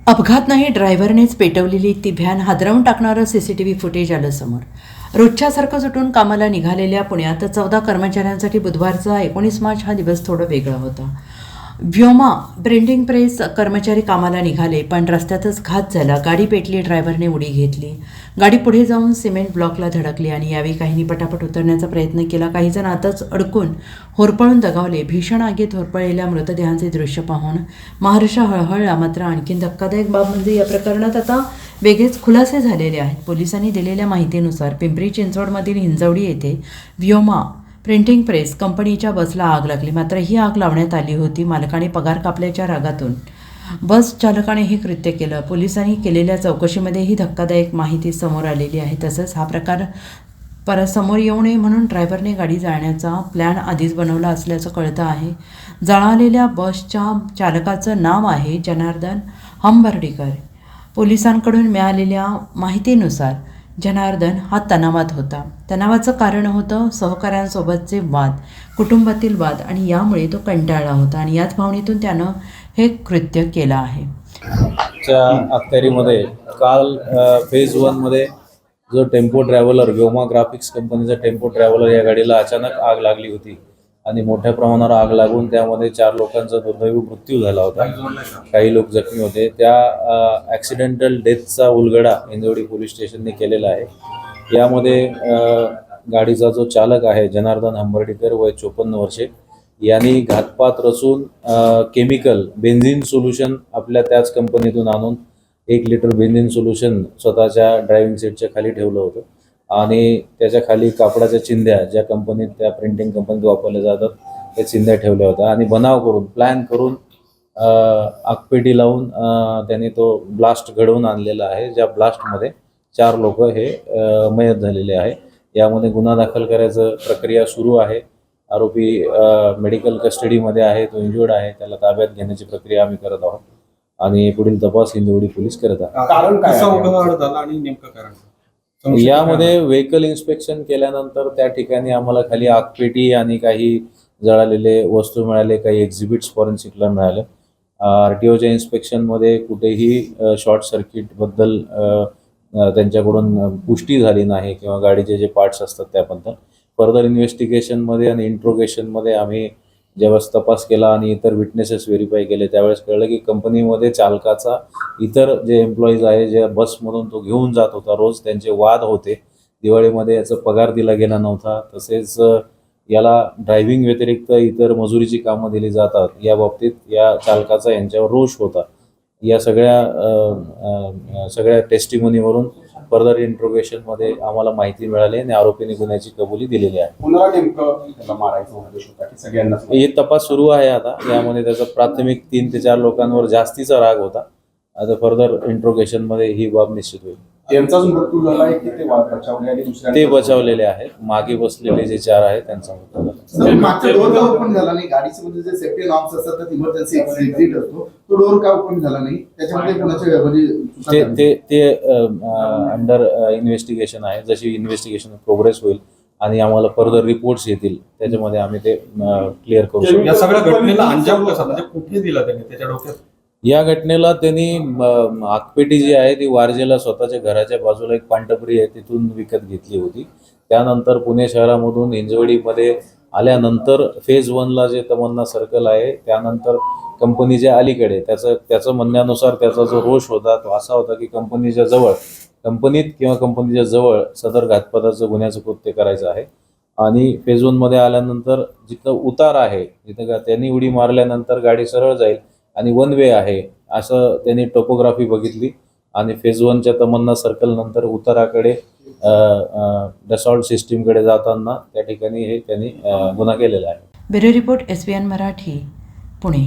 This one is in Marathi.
अपघात नाही, ड्रायव्हरनेच पेटवलेली ती व्हॅन हादरवून टाकणारं सीसीटीव्ही फुटेज आलं समोर. रोजच्यासारखं सुटून कामाला निघालेल्या पुण्यात 14 कर्मचाऱ्यांसाठी बुधवारचा 19 मार्च हा दिवस थोडा वेगळा होता. व्योमा प्रिंटिंग प्रेस कर्मचारी कामाला निघाले, पण रस्त्यातच घात झाला. गाडी पेटली, ड्रायव्हरने उडी घेतली. गाडी पुढे जाऊन सिमेंट ब्लॉकला धडकली आणि यावेळी काहींनी पटापट उतरण्याचा प्रयत्न केला. काही जण आताच अडकून होरपळून दगावले. भीषण आगीत होरपळलेल्या मृतदेहांचे दृश्य पाहून महाराष्ट्र हळहळला. मात्र आणखी धक्कादायक बाब म्हणजे या प्रकरणात आता वेगळेच खुलासे झालेले आहेत. पोलिसांनी दिलेल्या माहितीनुसार पिंपरी चिंचवडमधील हिंजवडी येथे व्योमा प्रिंटिंग प्रेस कंपनीच्या बसला आग लागली. मात्र ही आग लावण्यात आली होती. मालकाने पगार कापल्याच्या रागातून बस चालकाने हे कृत्य केलं. पोलिसांनी केलेल्या चौकशीमध्ये ही धक्कादायक माहिती समोर आलेली आहे. तसंच हा प्रकार परत समोर येऊ नये म्हणून ड्रायव्हरने गाडी जाळण्याचा प्लॅन आधीच बनवला असल्याचं कळतं आहे. जळालेल्या बसच्या चालकाचं नाव आहे जनार्दन हंबर्डीकर. पोलिसांकडून मिळालेल्या माहितीनुसार जनार्दन हा तणावात होता. तणावाचं कारण होतं सहकाऱ्यांसोबतचे वाद, कुटुंबातील वाद, आणि यामुळे तो कंटाळला होता आणि याच भावनेतून त्यानं हे कृत्य केलं आहे. च्या अखत्यारीमध्ये काल फेज 1 मध्ये जो टेम्पो ट्रॅव्हलर व्योमा ग्राफिक्स कंपनीचा टेम्पो ट्रॅव्हलर या गाडीला अचानक आग लागली होती आणि मोठ्या प्रमाणावर आग लागून त्यामध्ये 4 लोकांचा दुर्दैवी मृत्यू झाला होता. काही लोक जखमी होते. त्या ॲक्सिडेंटल डेथचा उलगडा हिंजवडी पोलीस स्टेशनने केलेला आहे. यामध्ये गाडीचा जो चालक आहे जनार्दन हंबर्डीकर, वय 54 वर्षे, यांनी घातपात रचून केमिकल बेन्झिन सोल्युशन आपल्या त्याच कंपनीतून आणून 1 लिटर बेन्झिन सोल्युशन स्वतःच्या ड्रायव्हिंग सीटच्या खाली ठेवलं होतं आणि त्याच्या खाली कापडाच्या चिंध्या, ज्या कंपनीत त्या प्रिंटिंग कंपनीत वापरल्या जातात, त्या चिंध्या ठेवल्या होत्या आणि बनाव करून प्लॅन करून आगपेटी लावून त्याने तो ब्लास्ट घडवून आणलेला आहे. ज्या ब्लास्टमध्ये 4 लोक हे मयत झालेले आहे. यामध्ये गुन्हा दाखल करायचं प्रक्रिया सुरू आहे. आरोपी मेडिकल कस्टडीमध्ये आहे, तो इंज्युर्ड आहे. त्याला ताब्यात घेण्याची प्रक्रिया आम्ही करत आहोत आणि पुढील तपास हिंजवडी पोलीस करत आहेत. कारण काय झालं आणि नेमकं कारण यामध्ये व्हेकल इन्स्पेक्शन केल्यानंतर त्या ठिकाणी आम्हाला खाली आगपेटी आणि काही जळालेले वस्तू मिळाले, काही एक्झिबिट्स फॉरेन्सिकला मिळाले. RTOच्या इन्स्पेक्शनमध्ये कुठेही शॉर्ट सर्किटबद्दल त्यांच्याकडून पुष्टी झाली नाही किंवा गाडीचे जे पार्ट्स असतात त्याबद्दल. फर्दर इन्व्हेस्टिगेशनमध्ये आणि इंट्रोगेशनमध्ये आम्ही ज्यावेळेस तपास केला आणि इतर विटनेसेस व्हेरीफाय केले त्यावेळेस कळलं की कंपनीमध्ये चालकाचा इतर जे एम्प्लॉईज आहे, ज्या बसमधून तो घेऊन जात होता रोज, त्यांचे वाद होते. दिवाळीमध्ये याचा पगार दिला गेला नव्हता. तसेच याला ड्रायव्हिंग व्यतिरिक्त इतर मजुरीची कामं दिली जातात, या बाबतीत या चालकाचा यांच्यावर रोष होता. या सगळ्या टेस्टिमोनीवरून फर्दर इंट्रोगेशनमध्ये आम्हाला माहिती मिळाली आणि आरोपीने गुन्ह्याची कबुली दिलेली आहे. पुन्हा नेमकं त्याला मारायचा उद्देश होता की सगळ्यांना? हे तपास सुरू आहे आता. यामध्ये त्याचा प्राथमिक 3 ते 4 लोकांवर जास्तीचा राग होता. आता फर्दर इंट्रोगेशनमध्ये ही बाब निश्चित होईल. त्यांचाच मृत्यू झालाय की ते बचावले आणि दुसऱ्या ते बचावलेले आहेत. मागे बसलेले जे 4 आहेत त्यांचा मृत्यू झाला. सर, मागचा डोर का ओपन झाला नाही? गाडीचे मध्ये जे सेफ्टी नॉर्म्स असतात त्यात इमर्जन्सी एक्झिट असतो, तो डोर का ओपन झाला नाही? त्याच्यामध्ये कोणाच्या म्हणजे ते अंडर इन्व्हेस्टिगेशन आहे. जशी इन्व्हेस्टिगेशन प्रोग्रेस होईल आणि आम्हाला फर्दर रिपोर्ट्स येतील त्याच्यामध्ये आम्ही ते क्लिअर करू शकतो. या सगळ्या घटनेला अंजाम कसा, म्हणजे कुठे दिला त्याने त्याच्या डोक्यात? या घटनेला त्यांनी आगपेटी जी आहे ती वारजेला स्वतःच्या घराच्या बाजूला एक पानटपरी आहे तिथून विकत घेतली होती. त्यानंतर पुणे शहरामधून हिंजवडीमध्ये आल्यानंतर फेज 1ला जे तमन्ना सर्कल आहे त्यानंतर कंपनीच्या अलीकडे त्याचं म्हणण्यानुसार त्याचा जो रोष होता तो असा होता की कंपनीत किंवा कंपनीच्या जवळ सदर घातपाताचं गुन्ह्याचं कृत्य करायचं आहे. आणि फेज 1मध्ये आल्यानंतर जिथं उतार आहे, जिथं त्यांनी उडी मारल्यानंतर गाडी सरळ जाईल आणि 1 वे आहे असं त्यांनी टोपोग्राफी बघितली आणि फेज 1च्या तमन्ना सर्कल नंतर उताराकडे डसॉल्ट सिस्टीमकडे जाताना त्या ठिकाणी हे त्यांनी गुन्हा केलेला आहे. Bureau report SBN Marathi, Pune.